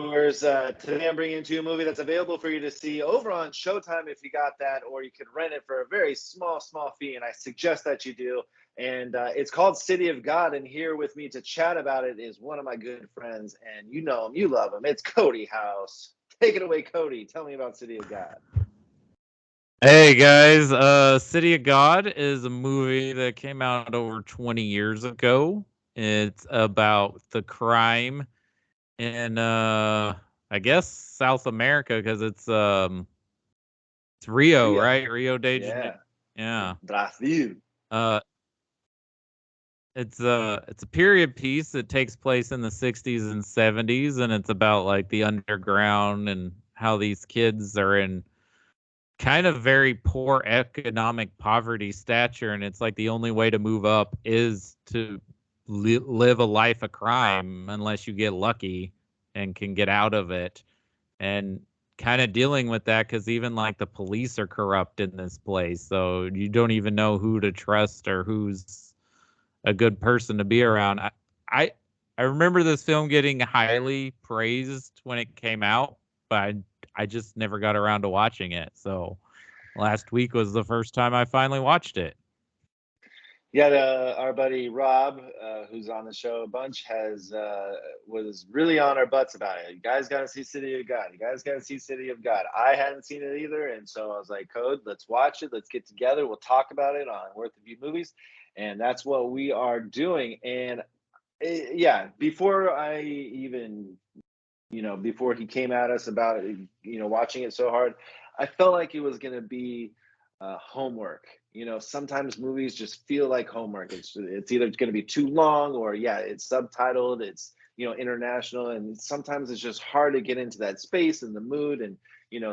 moviegoers. Today I'm bringing to you a movie that's available for you to see over on Showtime if you got that, or you can rent it for a very small fee, and I suggest that you do. And it's called City of God, and here with me to chat about it is one of my good friends, and you know him, you love him. It's Cody House. Take it away, Cody. Tell me about City of God. Hey guys, City of God is a movie that came out over 20 years ago. It's about the crime in I guess South America because it's Rio, Rio. right? Rio de Janeiro. Yeah. Yeah. Brazil. Uh it's a period piece that takes place in the 60s and 70s, and it's about like the underground and how these kids are in kind of very poor economic poverty stature, and it's like the only way to move up is to live a life of crime unless you get lucky and can get out of it, and kind of dealing with that because even like the police are corrupt in this place, so you don't even know who to trust or who's a good person to be around. I, I remember this film getting highly praised when it came out, but I just never got around to watching it. So last week was the first time I finally watched it. Yeah, our buddy Rob, who's on the show a bunch, was really on our butts about it. You guys got to see City of God. You guys got to see City of God. I hadn't seen it either, and so I was like, "Code, let's watch it. Let's get together. We'll talk about it on Worth a View Movies," and that's what we are doing. And yeah, before I even, before he came at us about it, watching it so hard, I felt like it was going to be homework. Sometimes movies just feel like homework. It's either going to be too long, or yeah, it's subtitled, it's international, and sometimes it's just hard to get into that space and the mood, and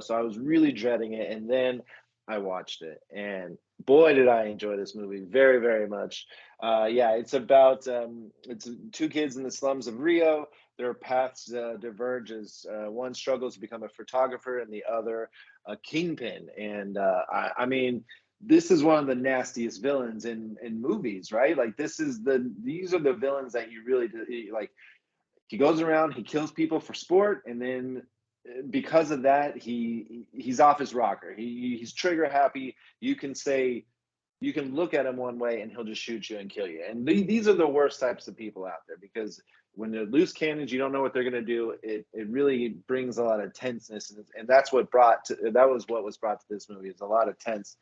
so I was really dreading it, and then I watched it, and boy did I enjoy this movie very, very much. Yeah, it's about it's two kids in the slums of Rio. Their paths diverge as one struggles to become a photographer and the other a kingpin. And I mean, this is one of the nastiest villains in movies, right? Like these are the villains that you really do, like. He goes around, he kills people for sport, and then because of that, he's off his rocker. He's trigger happy. You can look at him one way and he'll just shoot you and kill you. And these are the worst types of people out there, because when they're loose cannons, you don't know what they're going to do. It really brings a lot of tenseness, and that was what was brought to this movie, is a lot of tense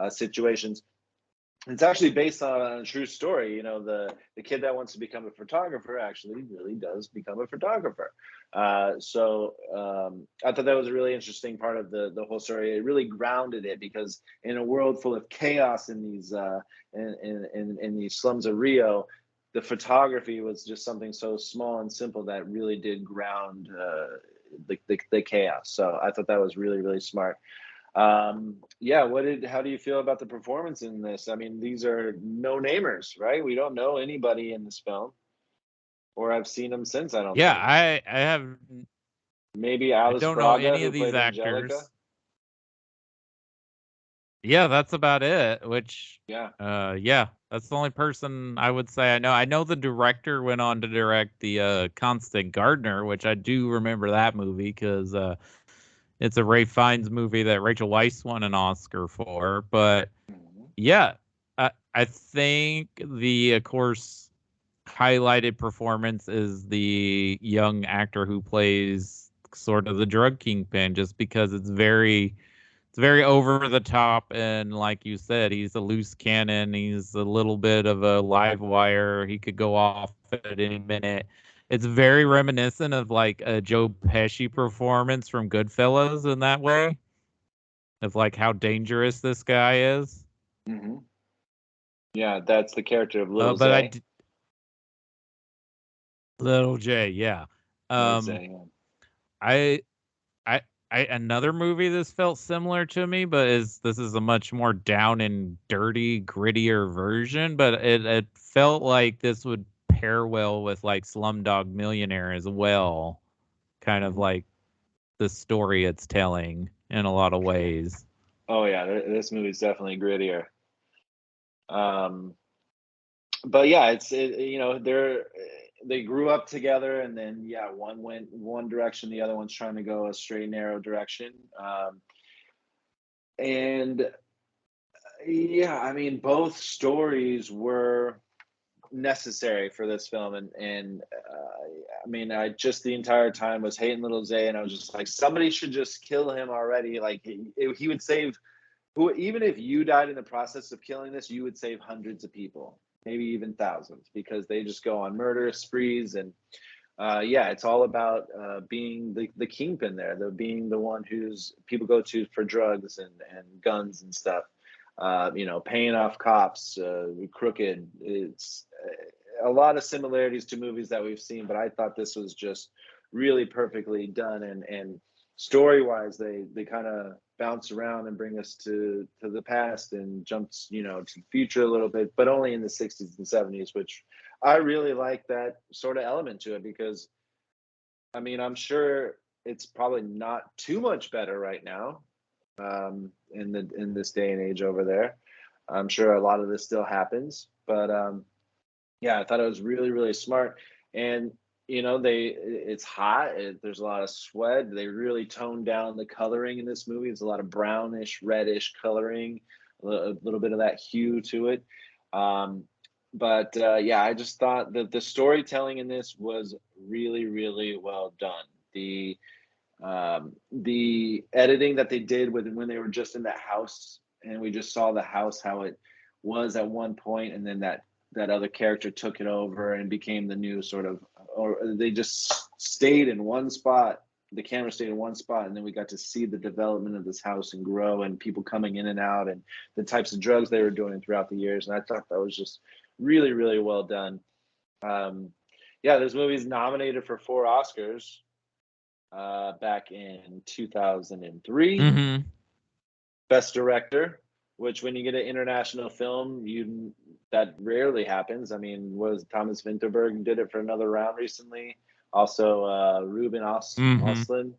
situations. It's actually based on a true story. The kid that wants to become a photographer actually really does become a photographer. I thought that was a really interesting part of the whole story. It really grounded it, because in a world full of chaos in these slums of Rio, the photography was just something so small and simple that really did ground the chaos. So I thought that was really, really smart. Yeah, how do you feel about the performance in this? I mean, these are no-namers, right? We don't know anybody in this film, or I've seen them since, I don't Yeah, think. I have. Maybe I Alice don't know Braga, any who of these played Angelica. actors. Yeah, that's about it. Which, Yeah. yeah, that's the only person I would say I know. I know the director went on to direct the Constant Gardener, which I do remember that movie because it's a Ray Fiennes movie that Rachel Weisz won an Oscar for. But Mhm. yeah, I think of course, highlighted performance is the young actor who plays sort of the drug kingpin, just because it's very over the top, and like you said, he's a loose cannon. He's a little bit of a live wire. He could go off at any minute. It's very reminiscent of like a Joe Pesci performance from Goodfellas in that way, of like how dangerous this guy is. Mhm. Yeah, that's the character of Little But Zay. Little J, yeah. Little Um, Zay. Yeah. I I another movie this felt similar to me, but this is a much more down and dirty, grittier version. But it felt like this would pair well with like Slumdog Millionaire as well, kind of Mhm. like the story it's telling in a lot of ways. Oh yeah, this movie's definitely grittier. Um, but yeah, there. they grew up together, and then one went one direction, the other one's trying to go a straight narrow direction. And yeah, I mean, both stories were necessary for this film, and I mean, I just the entire time was hating little Zay, and I was just like, somebody should just kill him already. Like he would save who, even if you died in the process of killing this, you would save hundreds of people, maybe even thousands, because they just go on murder sprees. And it's all about being the kingpin there, being the one who's people go to for drugs and guns and stuff. Paying off cops, crooked. It's a lot of similarities to movies that we've seen, but I thought this was just really perfectly done. And story wise, they kind of bounce around and bring us to the past and jumps, to the future a little bit, but only in the 60s and 70s, which I really like that sort of element to it, because I mean, I'm sure it's probably not too much better right now, in this day and age over there. I'm sure a lot of this still happens, but I thought it was really, really smart. And it's hot. There's a lot of sweat. They really toned down the coloring in this movie. It's a lot of brownish, reddish coloring, a little bit of that hue to it. I just thought that the storytelling in this was really, really well done. The editing that they did when they were just in that house, and we just saw the house, how it was at one point, and then that other character took it over and became the new sort of, or they just stayed in one spot. The camera stayed in one spot, and then we got to see the development of this house and grow, and people coming in and out, and the types of drugs they were doing throughout the years. And I thought that was just really, really well done. This movie is nominated for 4 Oscars back in 2003. Mm-hmm. Best Director, which when you get an international film, that rarely happens. I mean, was Thomas Vinterberg did it for another round recently. Also, Ruben Östlund,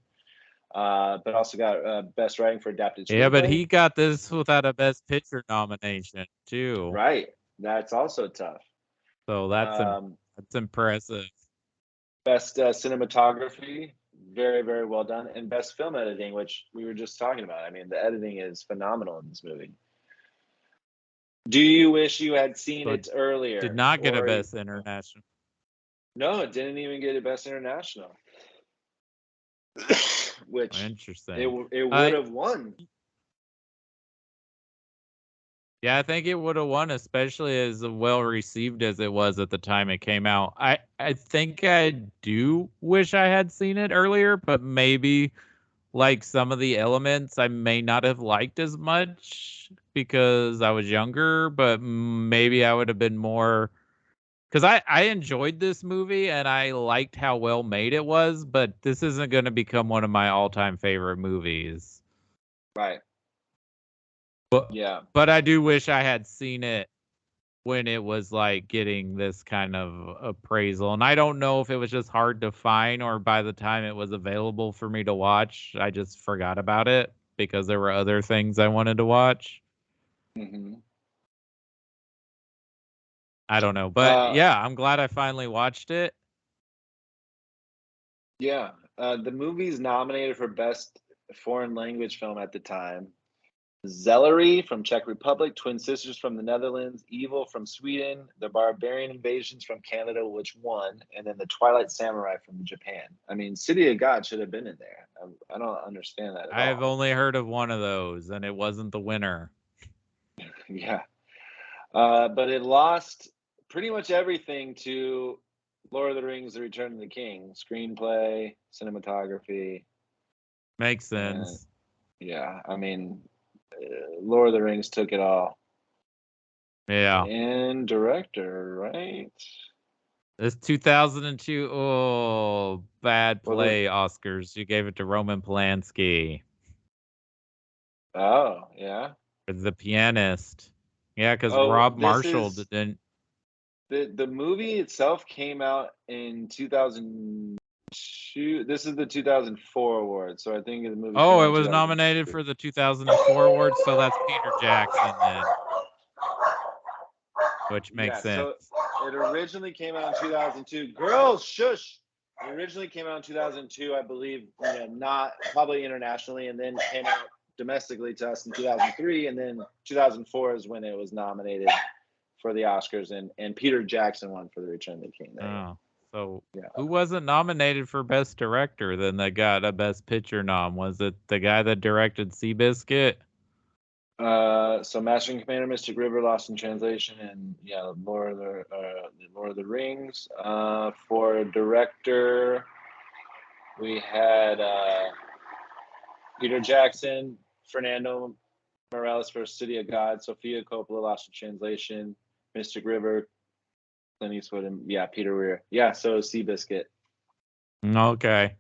but also got Best Writing for Adapted Screenplay. Yeah, but he got this without a Best Picture nomination too. Right, that's also tough. So that's impressive. Best Cinematography, very, very well done, and Best Film Editing, which we were just talking about. I mean, the editing is phenomenal in this movie. Do you wish you had seen it earlier? Did not get a Best International. No, it didn't even get a Best International. Which interesting. It would have won. Yeah, I think it would have won, especially as well received as it was at the time it came out. I think I do wish I had seen it earlier, but maybe like some of the elements I may not have liked as much because I was younger, but maybe I would have been more, because I enjoyed this movie and I liked how well made it was, but this isn't going to become one of my all-time favorite movies. Right. But I do wish I had seen it when it was like getting this kind of appraisal. And I don't know if it was just hard to find or by the time it was available for me to watch, I just forgot about it because there were other things I wanted to watch. Mm-hmm. I don't know. But I'm glad I finally watched it. Yeah. The movie's nominated for Best Foreign Language Film at the time. Zellery from Czech Republic, Twin Sisters from the Netherlands, Evil from Sweden, The Barbarian Invasions from Canada, which won, and then The Twilight Samurai from Japan. I mean, City of God should have been in there. I don't understand that at all. I have only heard of one of those, and it wasn't the winner. Yeah. But it lost pretty much everything to Lord of the Rings, The Return of the King. Screenplay, cinematography. Makes sense. I mean, Lord of the Rings took it all. Yeah. And director, right? This 2002. Oh, bad play, Oscars. You gave it to Roman Polanski. Oh, yeah. The Pianist. Yeah, because Rob Marshall didn't. The movie itself came out in 2002. This is the 2004 award, so I think the movie. Oh, it was nominated for the 2004 award, so that's Peter Jackson then, which makes sense. So It originally came out in 2002. Girls, shush. It originally came out in 2002, I believe, not probably internationally, and then came out domestically to us in 2003, and then 2004 is when it was nominated for the Oscars, and Peter Jackson won for The Return of the King. Oh, so Yeah. who wasn't nominated for Best Director then that got a Best Picture nom? Was it the guy that directed Seabiscuit? So Master and Commander, Mystic River, Lost in Translation, and Lord of the Rings. For director, we had Peter Jackson, Fernando Morales for City of God, Sofia Coppola, Lost in Translation, Mystic River, Clint Eastwood, and Peter Weir. Yeah, so Seabiscuit. Okay.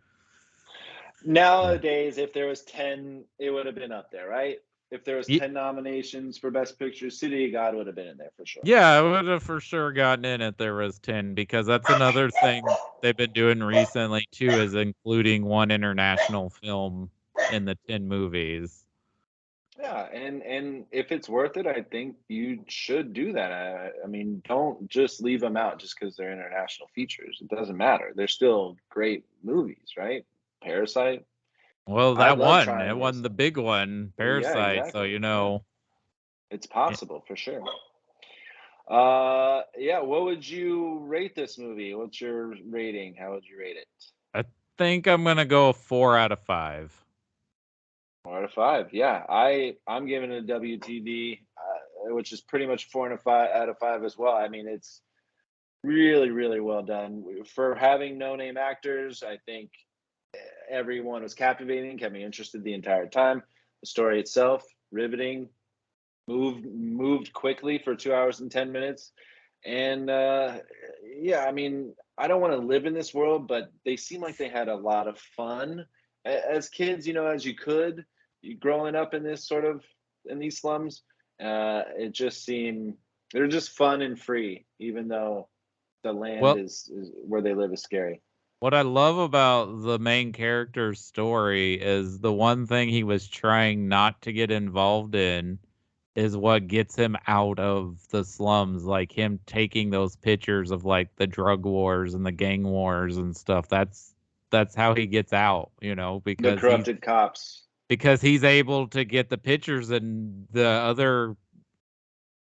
Nowadays, if there was 10, it would have been up there, right? If there was Ye- 10 nominations for Best Picture, City of God would have been in there for sure. Yeah, I would have for sure gotten in if there was 10, because that's another thing they've been doing recently too, is including one international film in the 10 movies. Yeah, and if it's worth it, I think you should do that. I mean, don't just leave them out just because they're international features. It doesn't matter. They're still great movies, right? Parasite. Well, I that love one, it trying won the Parasite. big one, Yeah, Parasite, so exactly. Yeah, it's Yeah. possible for sure. Yeah. What would you rate this movie? What's your rating? How would you rate it? I think I'm gonna go 4 out of 5. 4 out of 5. Yeah, I'm giving it a WTV, which is pretty much 4 out of 5 as well. I mean, it's really, really well done for having no name actors. I think everyone was captivating, kept me interested the entire time. The story itself, riveting, moved quickly for 2 hours and 10 minutes, and I mean, I don't want to live in this world, but they seem like they had a lot of fun as kids. As you could, growing up in these slums. It just seemed they're just fun and free, even though the land Well, is where they live is scary. what I love about the main character's story is the one thing he was trying not to get involved in is what gets him out of the slums, like him taking those pictures of like the drug wars and the gang wars and stuff. That's how he gets out, The because corrupted cops. he's able to get the pictures and the other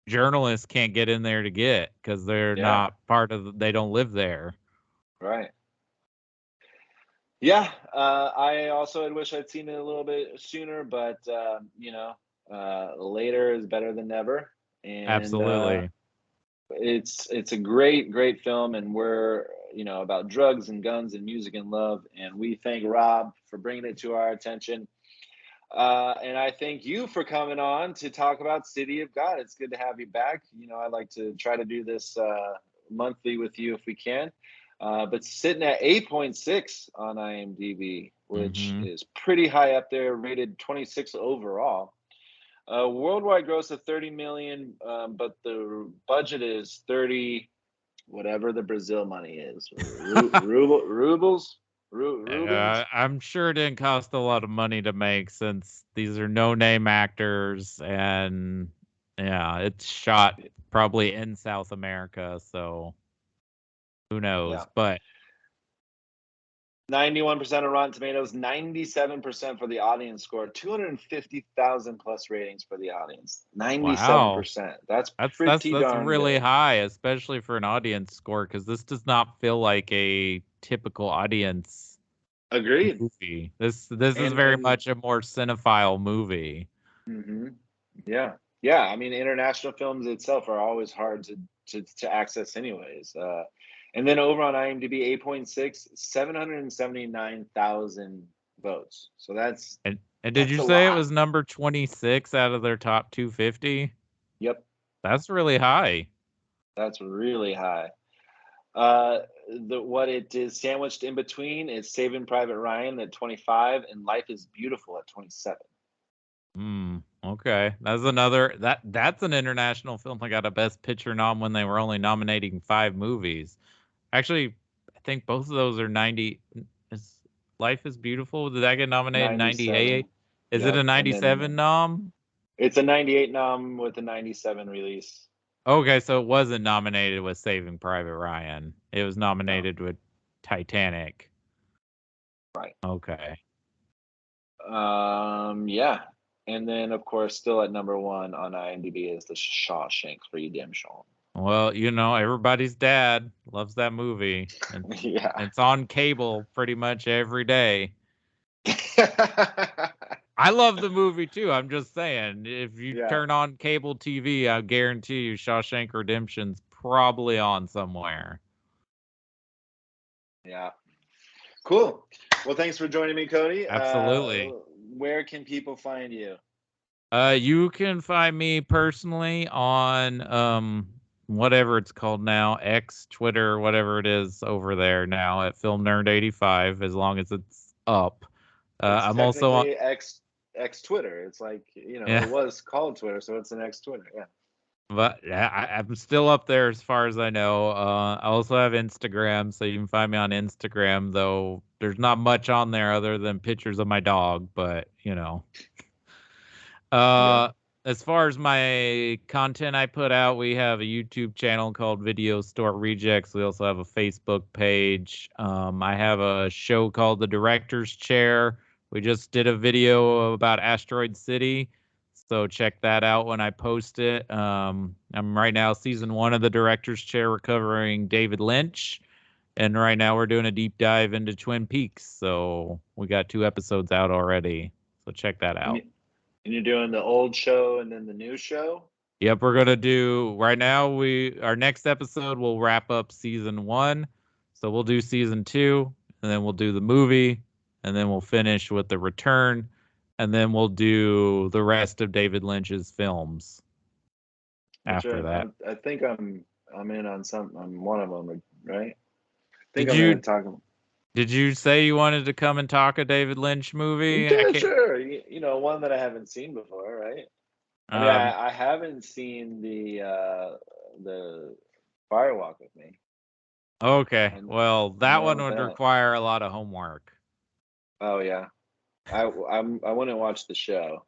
journalists can't get in there to get, because they're Yeah, not part of they don't live there. right. Yeah, I also had wish I'd seen it a little bit sooner, but later is better than never, and Absolutely. it's a great film, and we're about drugs and guns and music and love, and we thank Rob for bringing it to our attention, and I thank you for coming on to talk about City of God. It's good to have you back. I like to try to do this monthly with you if we can. But sitting at 8.6 on IMDb, which Hmm. is pretty high up there, rated 26 overall. Worldwide gross of 30 million, but the budget is 30, whatever the Brazil money is. Rubles? Rubles? I'm sure it didn't cost a lot of money to make, since these are no name actors, and yeah, it's shot probably in South America, so who Yeah. knows? But 91% of Rotten Tomatoes, 97% for the audience score, 250,000 plus ratings for the audience. wow, 97%. That's that's that's pretty that's darn really good. high, especially for an audience score, because this does not feel like a typical audience Agreed. movie. This is very And much a more cinephile movie. hmm yeah. Yeah, I mean international films itself are always hard to access anyways. And then over on IMDb 8.6, 779,000 votes. So And did that's you a say it lot. was number 26 out of their top 250? Yep, That's really high. that's really high. What it is sandwiched in between is Saving Private Ryan at 25 and Life is Beautiful at 27. Okay. That's an international film that got a Best Picture nom when they were only nominating 5 movies. Actually, I think both of those are 90. Is Life is Beautiful? Did that get nominated in 98? 97. Is it Yep. a And then 97 nom? it's a 98 nom with a 97 release. Okay, so it wasn't nominated with Saving Private Ryan. It was No. nominated with Titanic. Right. Okay. Yeah. And then, of course, still at number one on IMDb is The Shawshank Redemption. Well, everybody's dad loves that movie. And Yeah. it's on cable pretty much every day. I love the movie too. I'm just saying, if you Yeah. turn on cable TV, I guarantee you Shawshank Redemption's probably on somewhere. Yeah. Cool. Well, thanks for joining me, Cody. Absolutely. Where can people find you? You can find me personally on whatever it's called now, X, Twitter, whatever it is over there now at Film Nerd 85, as long as it's up. It's I'm also on. technically X Twitter. It's like, Yeah. it was called Twitter, so it's an X Twitter. Yeah. But yeah, I'm still up there as far as I know. I also have Instagram, so you can find me on Instagram, though there's not much on there other than pictures of my dog, but Yeah. As far as my content I put out, we have a YouTube channel called Video Store Rejects. We also have a Facebook page. I have a show called The Director's Chair. We just did a video about Asteroid City, so check that out when I post it. I'm right now season 1 of The Director's Chair. We're covering David Lynch, and right now we're doing a deep dive into Twin Peaks. So we got 2 episodes out already. So check that out. And you're doing the old show and then the new show? Yep, we're gonna do right now. Our next episode will wrap up season 1, so we'll do season 2, and then we'll do the movie, and then we'll finish with the return, and then we'll do the rest of David Lynch's films after that. I think I'm in on one of them, right? I think Did I'm going to you talk. did you say you wanted to come and talk a David Lynch movie? I Yeah, can't. sure. One that I haven't seen before, right? I mean, Um. I haven't seen the Firewalk with Me. Okay. I, Well, I that one know would that. require a lot of homework. Oh yeah, I wouldn't watch the show.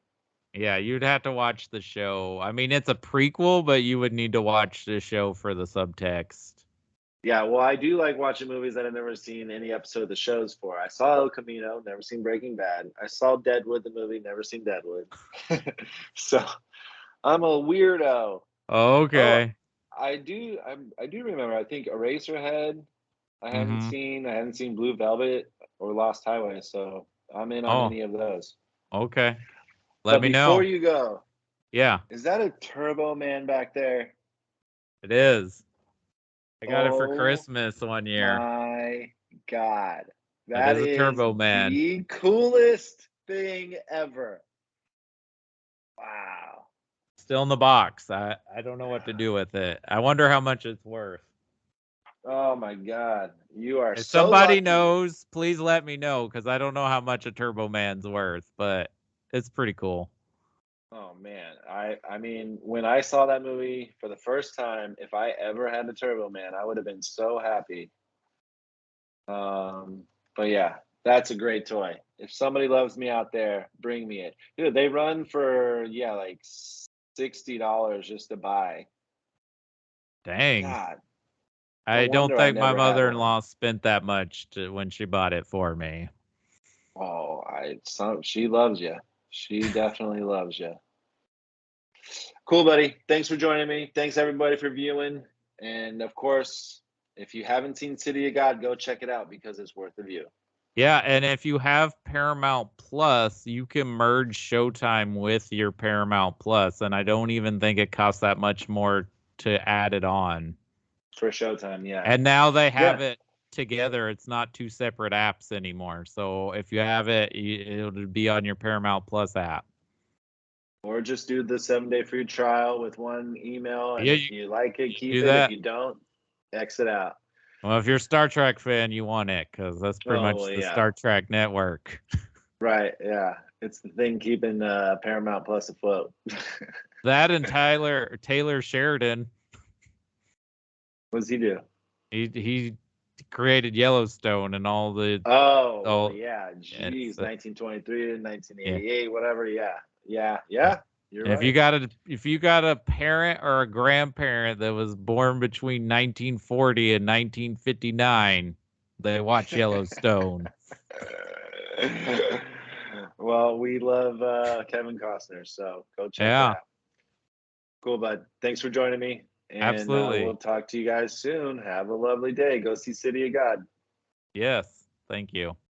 Yeah, you'd have to watch the show. I mean, it's a prequel, but you would need to watch the show for the subtext. Yeah, well, I do like watching movies that I've never seen any episode of the shows for. I saw El Camino, never seen Breaking Bad. I saw Deadwood, the movie, never seen Deadwood. So I'm a weirdo. Oh, Okay. I do remember. I think Eraserhead. Mm-hmm. I hadn't seen Blue Velvet or Lost Highway. So I'm in on Oh, any of those. okay. Let But me before know. you go, Yeah, is that a Turbo Man back there? it is. I got it for Oh Christmas one year. my God. It That is a is Turbo Man. the coolest thing ever. Wow. Still in the box. I don't know what to do with it. I wonder how much it's worth. Oh my God. You are If so somebody lucky. knows, please let me know because I don't know how much a Turbo Man's worth, but it's pretty cool. Oh man. I mean, when I saw that movie for the first time, if I ever had a Turbo Man, I would have been so happy. But yeah, that's a great toy. If somebody loves me out there, bring me it. Dude, they run for like $60 just to buy. Dang. God, no I don't wonder I think my never had one. mother-in-law spent that much when she bought it for me. Oh, she loves you. She definitely loves you. Cool, buddy. Thanks for joining me. Thanks everybody for viewing. And of course, if you haven't seen City of God, go check it out because it's worth the view. Yeah, and if you have Paramount Plus, you can merge Showtime with your Paramount Plus, and I don't even think it costs that much more to add it on. For Showtime, yeah. And now they have Yeah. it together. It's not 2 separate apps anymore. So if you have it, it'll be on your Paramount Plus app. Or just do the 7-day free trial with one email. And Yeah, if you like it, you can keep do it. If that. you don't, exit out. Well, if you're a Star Trek fan, you want it because that's pretty Oh, much well, the yeah. Star Trek network. Right. Yeah. It's the thing keeping Paramount Plus afloat. That and Taylor Sheridan. What does he do? He created Yellowstone and all the Oh, well, all yeah. it's Geez, 1923 to yeah. 1988, whatever. Yeah. Yeah. Yeah. You're And right. if you got a parent or a grandparent that was born between 1940 and 1959, they watch Yellowstone. Well, we love Kevin Costner, so go check it Yeah, out. Cool, bud. Thanks for joining me, and we'll absolutely. talk to you guys soon. Have a lovely day. Go see City of God. Yes. Thank you.